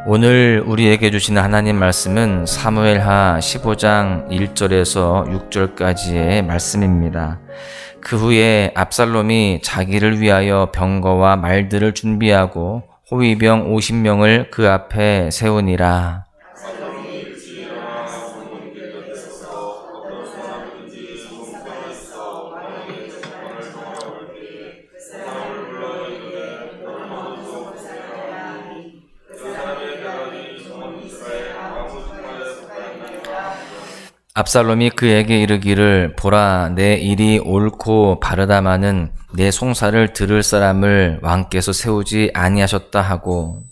오늘 우리에게 주시는 하나님 말씀은 사무엘하 15장 1절에서 6절까지의 말씀입니다. 그 후에 압살롬이 자기를 위하여 병거와 말들을 준비하고 호위병 50명을 그 앞에 세우니라. 압살롬이 그에게 이르기를 보라, 내 일이 옳고 바르다마는 내 송사를 들을 사람을 왕께서 세우지 아니하셨다 하고,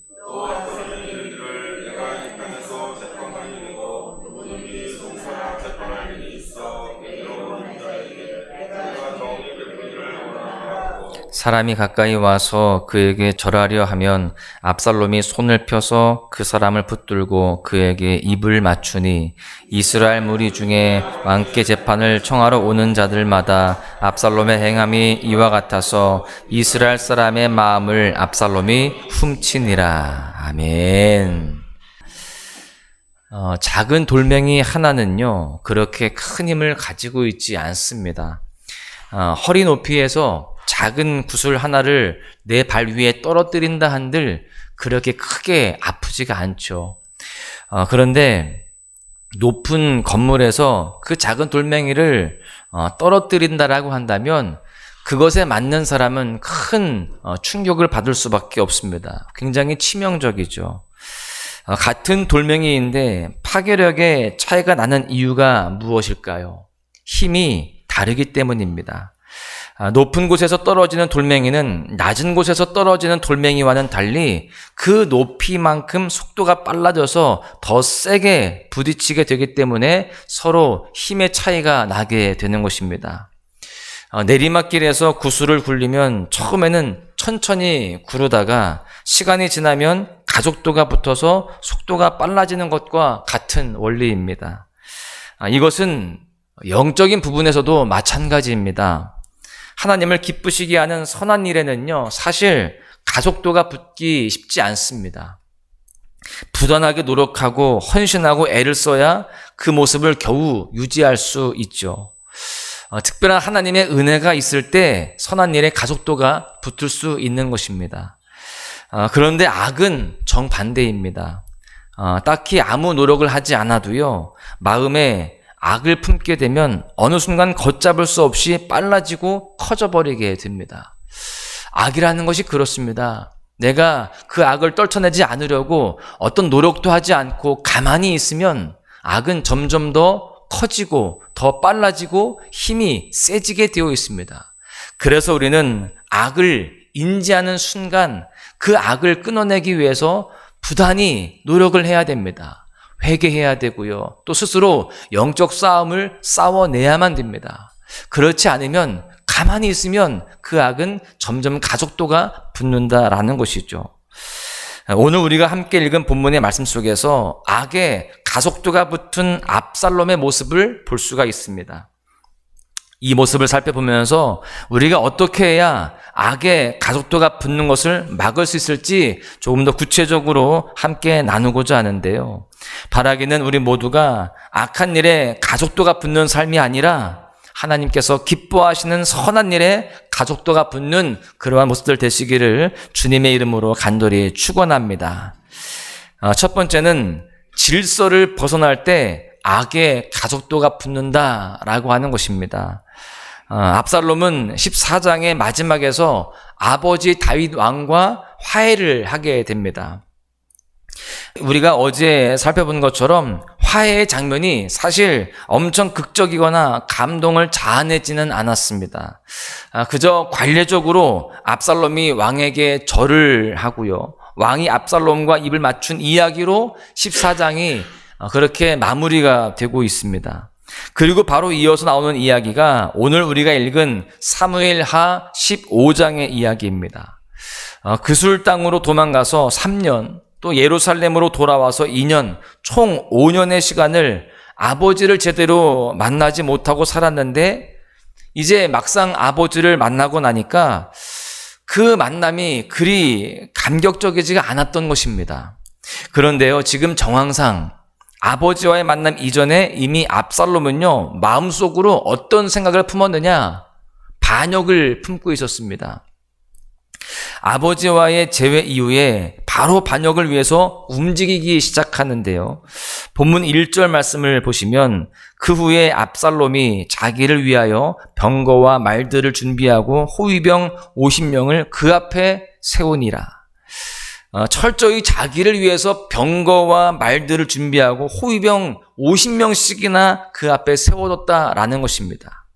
사람이 가까이 와서 그에게 절하려 하면 압살롬이 손을 펴서 그 사람을 붙들고 그에게 입을 맞추니, 이스라엘 무리 중에 왕께 재판을 청하러 오는 자들마다 압살롬의 행함이 이와 같아서 이스라엘 사람의 마음을 압살롬이 훔치니라. 아멘. 작은 돌멩이 하나는요, 그렇게 큰 힘을 가지고 있지 않습니다. 허리 높이에서 작은 구슬 하나를 내 발 위에 떨어뜨린다 한들 그렇게 크게 아프지가 않죠. 그런데 높은 건물에서 그 작은 돌멩이를 떨어뜨린다라고 한다면 그것에 맞는 사람은 큰 충격을 받을 수밖에 없습니다. 굉장히 치명적이죠. 같은 돌멩이인데 파괴력에 차이가 나는 이유가 무엇일까요? 힘이 다르기 때문입니다. 높은 곳에서 떨어지는 돌멩이는 낮은 곳에서 떨어지는 돌멩이와는 달리 그 높이만큼 속도가 빨라져서 더 세게 부딪히게 되기 때문에 서로 힘의 차이가 나게 되는 것입니다. 내리막길에서 구슬을 굴리면 처음에는 천천히 구르다가 시간이 지나면 가속도가 붙어서 속도가 빨라지는 것과 같은 원리입니다. 이것은 영적인 부분에서도 마찬가지입니다. 하나님을 기쁘시게 하는 선한 일에는요, 사실 가속도가 붙기 쉽지 않습니다. 부단하게 노력하고 헌신하고 애를 써야 그 모습을 겨우 유지할 수 있죠. 특별한 하나님의 은혜가 있을 때 선한 일에 가속도가 붙을 수 있는 것입니다. 그런데 악은 정반대입니다. 딱히 아무 노력을 하지 않아도요, 마음에 악을 품게 되면 어느 순간 걷잡을 수 없이 빨라지고 커져버리게 됩니다. 악이라는 것이 그렇습니다. 내가 그 악을 떨쳐내지 않으려고 어떤 노력도 하지 않고 가만히 있으면 악은 점점 더 커지고 더 빨라지고 힘이 세지게 되어 있습니다. 그래서 우리는 악을 인지하는 순간 그 악을 끊어내기 위해서 부단히 노력을 해야 됩니다. 회개해야 되고요. 또 스스로 영적 싸움을 싸워내야만 됩니다. 그렇지 않으면 가만히 있으면 그 악은 점점 가속도가 붙는다라는 것이죠. 오늘 우리가 함께 읽은 본문의 말씀 속에서 악의 가속도가 붙은 압살롬의 모습을 볼 수가 있습니다. 이 모습을 살펴보면서 우리가 어떻게 해야 악의 가속도가 붙는 것을 막을 수 있을지 조금 더 구체적으로 함께 나누고자 하는데요. 바라기는 우리 모두가 악한 일에 가속도가 붙는 삶이 아니라 하나님께서 기뻐하시는 선한 일에 가속도가 붙는 그러한 모습들 되시기를 주님의 이름으로 간절히 축원합니다. 첫 번째는 질서를 벗어날 때 악의 가속도가 붙는다라고 하는 것입니다. 압살롬은 14장의 마지막에서 아버지 다윗 왕과 화해를 하게 됩니다. 우리가 어제 살펴본 것처럼 화해의 장면이 사실 엄청 극적이거나 감동을 자아내지는 않았습니다. 그저 관례적으로 압살롬이 왕에게 절을 하고요, 왕이 압살롬과 입을 맞춘 이야기로 14장이 그렇게 마무리가 되고 있습니다. 그리고 바로 이어서 나오는 이야기가 오늘 우리가 읽은 사무엘하 15장의 이야기입니다. 그술 땅으로 도망가서 3년, 또 예루살렘으로 돌아와서 2년, 총 5년의 시간을 아버지를 제대로 만나지 못하고 살았는데, 이제 막상 아버지를 만나고 나니까 그 만남이 그리 감격적이지가 않았던 것입니다. 그런데요, 지금 정황상 아버지와의 만남 이전에 이미 압살롬은요, 마음속으로 어떤 생각을 품었느냐? 반역을 품고 있었습니다. 아버지와의 재회 이후에 바로 반역을 위해서 움직이기 시작하는데요. 본문 1절 말씀을 보시면 그 후에 압살롬이 자기를 위하여 병거와 말들을 준비하고 호위병 50명을 그 앞에 세우니라. 철저히 자기를 위해서 병거와 말들을 준비하고 호위병 50명씩이나 그 앞에 세워뒀다라는 것입니다.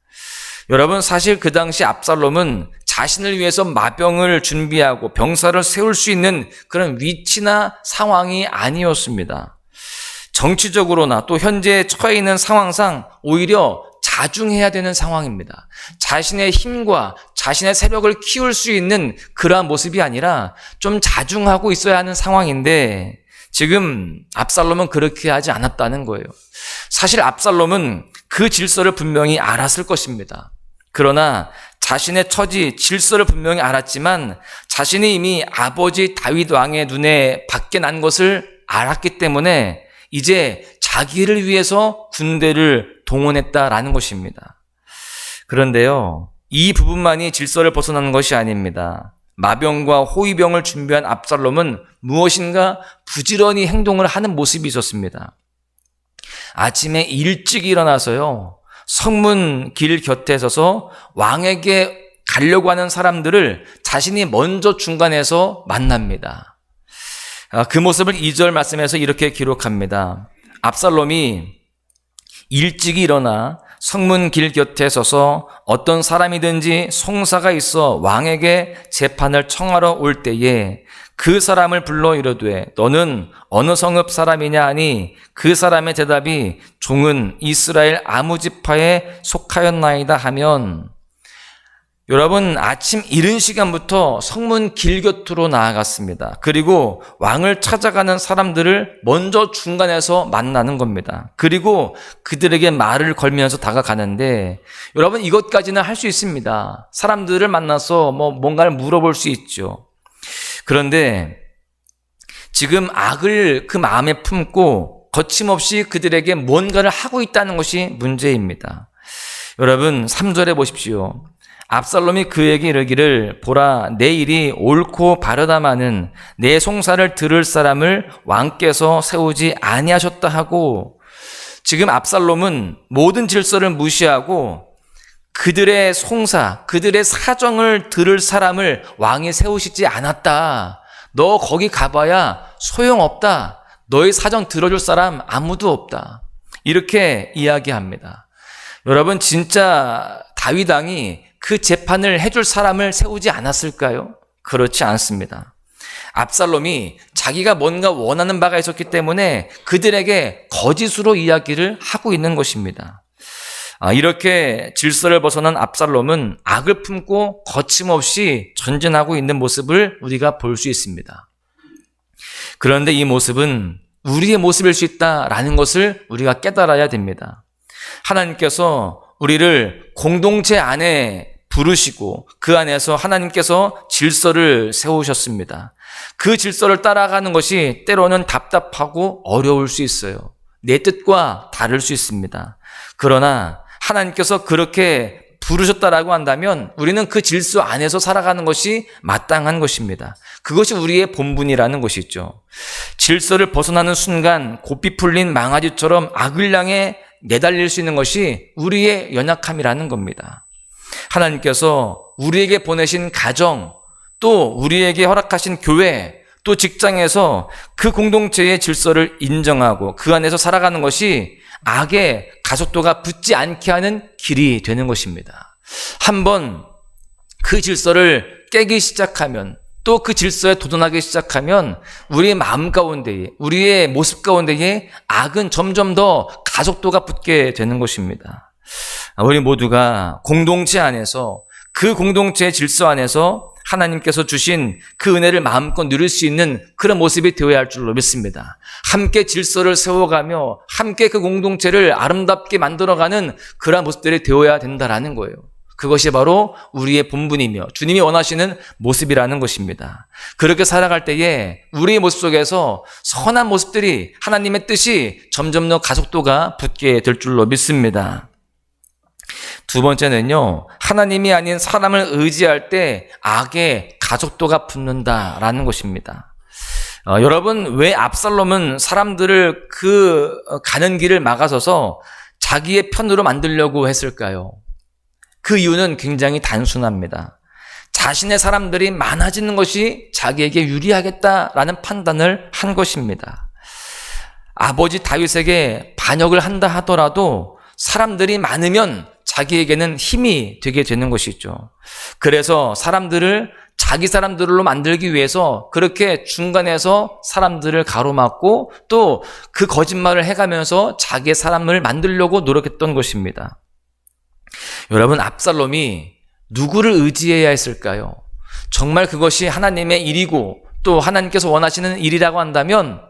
여러분, 사실 그 당시 압살롬은 자신을 위해서 마병을 준비하고 병사를 세울 수 있는 그런 위치나 상황이 아니었습니다. 정치적으로나 또 현재 처해 있는 상황상 오히려 자중해야 되는 상황입니다. 자신의 힘과 자신의 세력을 키울 수 있는 그러한 모습이 아니라 좀 자중하고 있어야 하는 상황인데 지금 압살롬은 그렇게 하지 않았다는 거예요. 사실 압살롬은 그 질서를 분명히 알았을 것입니다. 그러나 자신의 처지, 질서를 분명히 알았지만 자신이 이미 아버지 다윗 왕의 눈에 밖에 난 것을 알았기 때문에 이제 자기를 위해서 군대를 동원했다라는 것입니다. 그런데요, 이 부분만이 질서를 벗어나는 것이 아닙니다. 마병과 호위병을 준비한 압살롬은 무엇인가 부지런히 행동을 하는 모습이 있었습니다. 아침에 일찍 일어나서요, 성문 길 곁에 서서 왕에게 가려고 하는 사람들을 자신이 먼저 중간에서 만납니다. 그 모습을 2절 말씀에서 이렇게 기록합니다. 압살롬이 일찍 일어나 성문 길 곁에 서서 어떤 사람이든지 송사가 있어 왕에게 재판을 청하러 올 때에 그 사람을 불러 이르되 너는 어느 성읍 사람이냐 하니 그 사람의 대답이 종은 이스라엘 아무 지파에 속하였나이다 하면, 여러분, 아침 이른 시간부터 성문 길 곁으로 나아갔습니다. 그리고 왕을 찾아가는 사람들을 먼저 중간에서 만나는 겁니다. 그리고 그들에게 말을 걸면서 다가가는데, 여러분, 이것까지는 할 수 있습니다. 사람들을 만나서 뭔가를 물어볼 수 있죠. 그런데 지금 악을 그 마음에 품고 거침없이 그들에게 뭔가를 하고 있다는 것이 문제입니다. 여러분, 3절에 보십시오. 압살롬이 그에게 이르기를 보라, 내 일이 옳고 바르다마는 내 송사를 들을 사람을 왕께서 세우지 아니하셨다 하고, 지금 압살롬은 모든 질서를 무시하고 그들의 송사, 그들의 사정을 들을 사람을 왕이 세우시지 않았다. 너 거기 가봐야 소용없다. 너의 사정 들어줄 사람 아무도 없다. 이렇게 이야기합니다. 여러분, 진짜 다윗 왕이 그 재판을 해줄 사람을 세우지 않았을까요? 그렇지 않습니다. 압살롬이 자기가 뭔가 원하는 바가 있었기 때문에 그들에게 거짓으로 이야기를 하고 있는 것입니다. 이렇게 질서를 벗어난 압살롬은 악을 품고 거침없이 전진하고 있는 모습을 우리가 볼 수 있습니다. 그런데 이 모습은 우리의 모습일 수 있다라는 것을 우리가 깨달아야 됩니다. 하나님께서 우리를 공동체 안에 부르시고 그 안에서 하나님께서 질서를 세우셨습니다. 그 질서를 따라가는 것이 때로는 답답하고 어려울 수 있어요. 내 뜻과 다를 수 있습니다. 그러나 하나님께서 그렇게 부르셨다라고 한다면 우리는 그 질서 안에서 살아가는 것이 마땅한 것입니다. 그것이 우리의 본분이라는 것이죠. 질서를 벗어나는 순간 고삐 풀린 망아지처럼 악을 향해 내달릴 수 있는 것이 우리의 연약함이라는 겁니다. 하나님께서 우리에게 보내신 가정, 또 우리에게 허락하신 교회, 또 직장에서 그 공동체의 질서를 인정하고 그 안에서 살아가는 것이 악의 가속도가 붙지 않게 하는 길이 되는 것입니다. 한번 그 질서를 깨기 시작하면, 또 그 질서에 도전하기 시작하면 우리의 마음 가운데에, 우리의 모습 가운데에 악은 점점 더 가속도가 붙게 되는 것입니다. 우리 모두가 공동체 안에서, 그 공동체의 질서 안에서 하나님께서 주신 그 은혜를 마음껏 누릴 수 있는 그런 모습이 되어야 할 줄로 믿습니다. 함께 질서를 세워가며 함께 그 공동체를 아름답게 만들어가는 그런 모습들이 되어야 된다라는 거예요. 그것이 바로 우리의 본분이며 주님이 원하시는 모습이라는 것입니다. 그렇게 살아갈 때에 우리의 모습 속에서 선한 모습들이 하나님의 뜻이 점점 더 가속도가 붙게 될 줄로 믿습니다. 두 번째는요, 하나님이 아닌 사람을 의지할 때 악의 가속도가 붙는다라는 것입니다. 여러분, 왜 압살롬은 사람들을 가는 길을 막아서서 자기의 편으로 만들려고 했을까요? 그 이유는 굉장히 단순합니다. 자신의 사람들이 많아지는 것이 자기에게 유리하겠다라는 판단을 한 것입니다. 아버지 다윗에게 반역을 한다 하더라도 사람들이 많으면 자기에게는 힘이 되게 되는 것이죠. 그래서 사람들을 자기 사람들로 만들기 위해서 그렇게 중간에서 사람들을 가로막고 또 그 거짓말을 해가면서 자기의 사람을 만들려고 노력했던 것입니다. 여러분, 압살롬이 누구를 의지해야 했을까요? 정말 그것이 하나님의 일이고 또 하나님께서 원하시는 일이라고 한다면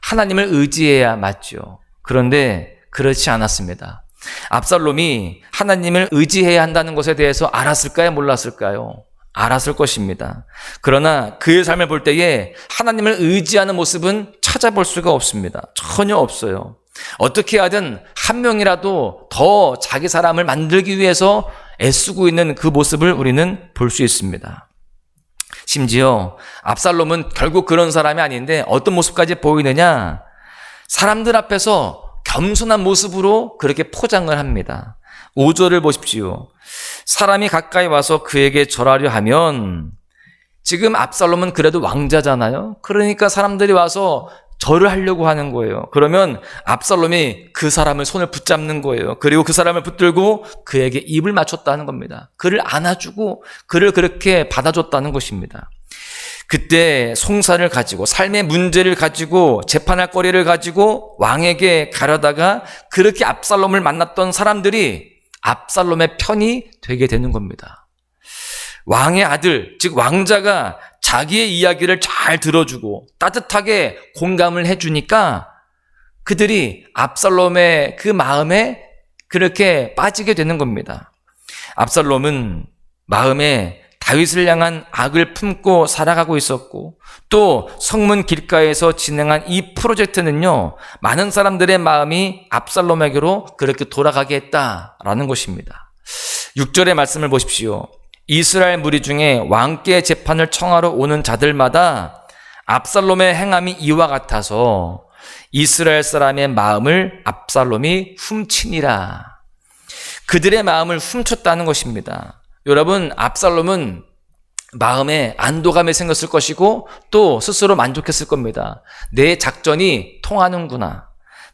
하나님을 의지해야 맞죠. 그런데 그렇지 않았습니다. 압살롬이 하나님을 의지해야 한다는 것에 대해서 알았을까요? 몰랐을까요? 알았을 것입니다. 그러나 그의 삶을 볼 때에 하나님을 의지하는 모습은 찾아볼 수가 없습니다. 전혀 없어요. 어떻게 하든 한 명이라도 더 자기 사람을 만들기 위해서 애쓰고 있는 그 모습을 우리는 볼 수 있습니다. 심지어 압살롬은 결국 그런 사람이 아닌데 어떤 모습까지 보이느냐? 사람들 앞에서 겸손한 모습으로 그렇게 포장을 합니다. 5절을 보십시오. 사람이 가까이 와서 그에게 절하려 하면, 지금 압살롬은 그래도 왕자잖아요. 그러니까 사람들이 와서 절을 하려고 하는 거예요. 그러면 압살롬이 그 사람을 손을 붙잡는 거예요. 그리고 그 사람을 붙들고 그에게 입을 맞췄다는 겁니다. 그를 안아주고 그를 그렇게 받아줬다는 것입니다. 그때 송사를 가지고 삶의 문제를 가지고 재판할 거리를 가지고 왕에게 가려다가 그렇게 압살롬을 만났던 사람들이 압살롬의 편이 되게 되는 겁니다. 왕의 아들, 즉 왕자가 자기의 이야기를 잘 들어주고 따뜻하게 공감을 해주니까 그들이 압살롬의 그 마음에 그렇게 빠지게 되는 겁니다. 압살롬은 마음에 다윗을 향한 악을 품고 살아가고 있었고 또 성문 길가에서 진행한 이 프로젝트는요, 많은 사람들의 마음이 압살롬에게로 그렇게 돌아가게 했다라는 것입니다. 6절의 말씀을 보십시오. 이스라엘 무리 중에 왕께 재판을 청하러 오는 자들마다 압살롬의 행함이 이와 같아서 이스라엘 사람의 마음을 압살롬이 훔치니라. 그들의 마음을 훔쳤다는 것입니다. 여러분, 압살롬은 마음에 안도감이 생겼을 것이고 또 스스로 만족했을 겁니다. 내 작전이 통하는구나.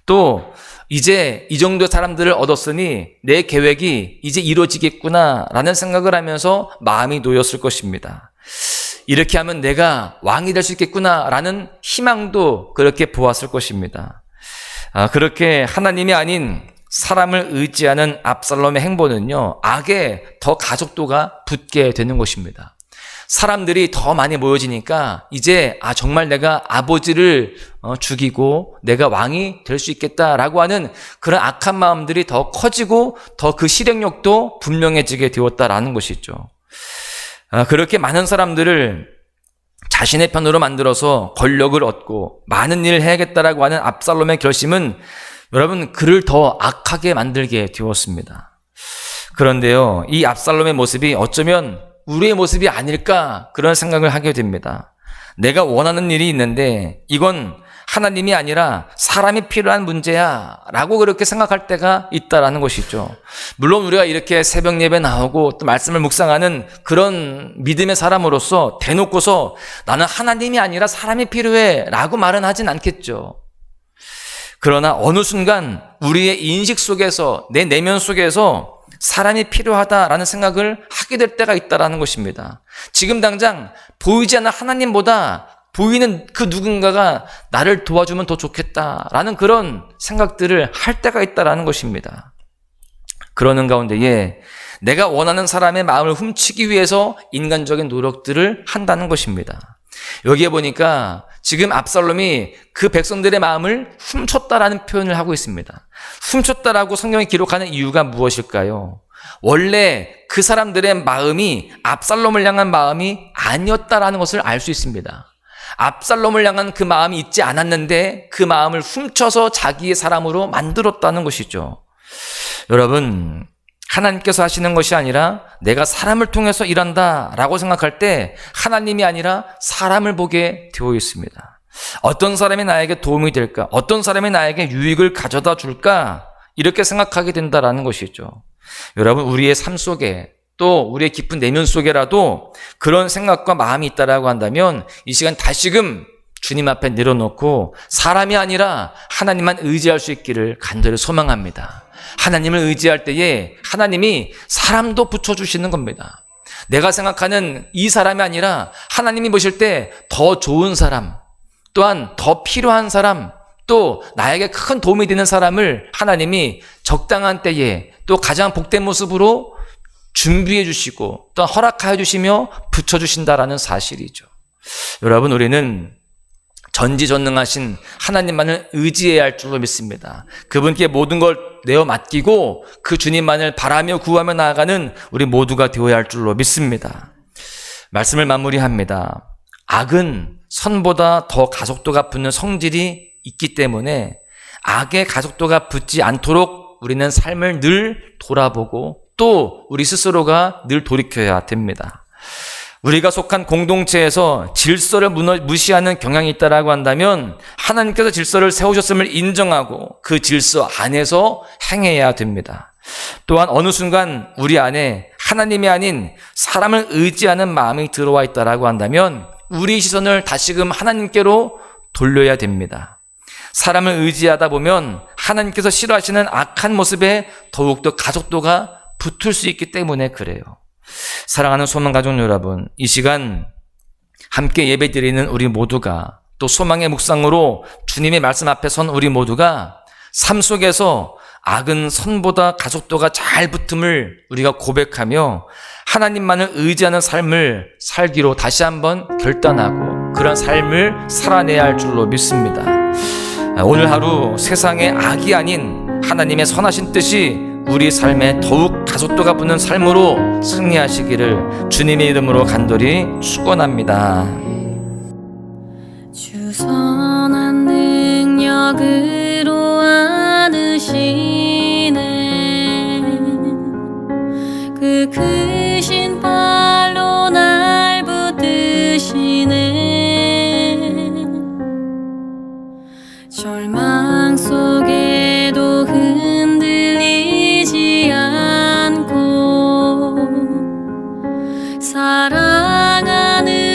또 이제 이 정도 사람들을 얻었으니 내 계획이 이제 이루어지겠구나 라는 생각을 하면서 마음이 놓였을 것입니다. 이렇게 하면 내가 왕이 될 수 있겠구나 라는 희망도 그렇게 보았을 것입니다. 그렇게 하나님이 아닌 사람을 의지하는 압살롬의 행보는요, 악에 더 가속도가 붙게 되는 것입니다. 사람들이 더 많이 모여지니까 이제 정말 내가 아버지를 죽이고 내가 왕이 될 수 있겠다라고 하는 그런 악한 마음들이 더 커지고 더 그 실행력도 분명해지게 되었다라는 것이죠. 그렇게 많은 사람들을 자신의 편으로 만들어서 권력을 얻고 많은 일을 해야겠다라고 하는 압살롬의 결심은 여러분, 그를 더 악하게 만들게 되었습니다. 그런데요, 이 압살롬의 모습이 어쩌면 우리의 모습이 아닐까 그런 생각을 하게 됩니다. 내가 원하는 일이 있는데 이건 하나님이 아니라 사람이 필요한 문제야 라고 그렇게 생각할 때가 있다라는 것이죠. 물론 우리가 이렇게 새벽 예배 나오고 또 말씀을 묵상하는 그런 믿음의 사람으로서 대놓고서 나는 하나님이 아니라 사람이 필요해 라고 말은 하진 않겠죠. 그러나 어느 순간 우리의 인식 속에서, 내 내면 속에서 사람이 필요하다라는 생각을 하게 될 때가 있다라는 것입니다. 지금 당장 보이지 않는 하나님보다 보이는 그 누군가가 나를 도와주면 더 좋겠다라는 그런 생각들을 할 때가 있다라는 것입니다. 그러는 가운데에 내가 원하는 사람의 마음을 훔치기 위해서 인간적인 노력들을 한다는 것입니다. 여기에 보니까 지금 압살롬이 그 백성들의 마음을 훔쳤다라는 표현을 하고 있습니다. 훔쳤다라고 성경이 기록하는 이유가 무엇일까요? 원래 그 사람들의 마음이 압살롬을 향한 마음이 아니었다라는 것을 알 수 있습니다. 압살롬을 향한 그 마음이 있지 않았는데 그 마음을 훔쳐서 자기의 사람으로 만들었다는 것이죠. 여러분, 하나님께서 하시는 것이 아니라 내가 사람을 통해서 일한다라고 생각할 때 하나님이 아니라 사람을 보게 되어 있습니다. 어떤 사람이 나에게 도움이 될까? 어떤 사람이 나에게 유익을 가져다 줄까? 이렇게 생각하게 된다라는 것이죠. 여러분, 우리의 삶 속에 또 우리의 깊은 내면 속에라도 그런 생각과 마음이 있다라고 한다면 이 시간 다시금 주님 앞에 내려놓고 사람이 아니라 하나님만 의지할 수 있기를 간절히 소망합니다. 하나님을 의지할 때에 하나님이 사람도 붙여주시는 겁니다. 내가 생각하는 이 사람이 아니라 하나님이 보실 때 더 좋은 사람, 또한 더 필요한 사람, 또 나에게 큰 도움이 되는 사람을 하나님이 적당한 때에 또 가장 복된 모습으로 준비해 주시고 또 허락하여 주시며 붙여주신다라는 사실이죠. 여러분, 우리는 전지전능하신 하나님만을 의지해야 할 줄로 믿습니다. 그분께 모든 걸 내어 맡기고 그 주님만을 바라며 구하며 나아가는 우리 모두가 되어야 할 줄로 믿습니다. 말씀을 마무리합니다. 악은 선보다 더 가속도가 붙는 성질이 있기 때문에 악의 가속도가 붙지 않도록 우리는 삶을 늘 돌아보고 또 우리 스스로가 늘 돌이켜야 됩니다. 우리가 속한 공동체에서 질서를 무시하는 경향이 있다라고 한다면 하나님께서 질서를 세우셨음을 인정하고 그 질서 안에서 행해야 됩니다. 또한 어느 순간 우리 안에 하나님이 아닌 사람을 의지하는 마음이 들어와 있다라고 한다면 우리 시선을 다시금 하나님께로 돌려야 됩니다. 사람을 의지하다 보면 하나님께서 싫어하시는 악한 모습에 더욱더 가속도가 붙을 수 있기 때문에 그래요. 사랑하는 소망가족 여러분, 이 시간 함께 예배드리는 우리 모두가 또 소망의 묵상으로 주님의 말씀 앞에 선 우리 모두가 삶 속에서 악은 선보다 가속도가 잘 붙음을 우리가 고백하며 하나님만을 의지하는 삶을 살기로 다시 한번 결단하고 그런 삶을 살아내야 할 줄로 믿습니다. 오늘 하루 세상에 악이 아닌 하나님의 선하신 뜻이 우리 삶에 더욱 가속도가 붙는 삶으로 승리하시기를 주님의 이름으로 간절히 축원합니다. 주 선한 능력으로 안으시네 그 크신 발로 날 붙드시네 절망 속에도 흔들리지 않고 사랑하는